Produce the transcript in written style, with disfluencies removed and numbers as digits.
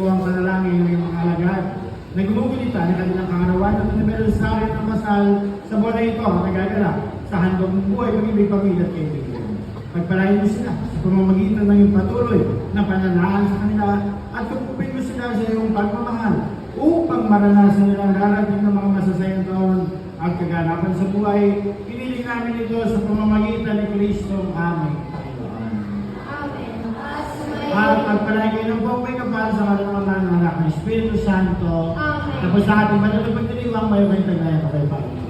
po ang panalangin ng mga alagad na gumugulita ng kanilang kaarawan at anibersaryo ng kasal sa buwan na ito ang nagaganap sa handog ng buhay, pag-ibig, pamilya at kaibigan. Pagpalain mo sila sa pamamagitan ng iyong patuloy na pananahan sa kanila at kupupin mo sila sa iyong pagmamahal upang maranasan nila ang darating ng mga masasayang taon at kaganapan sa buhay. Piniling namin ito sa pamamagitan ni Kristo ang aming Panginoon. Amen. At pagpalain kayo ng buong may kapal sa kalamanan ng anak ng Espiritu Santo. Amen. Tapos sa ating banal na pagdiriwang, may taglayan pa kayo pa.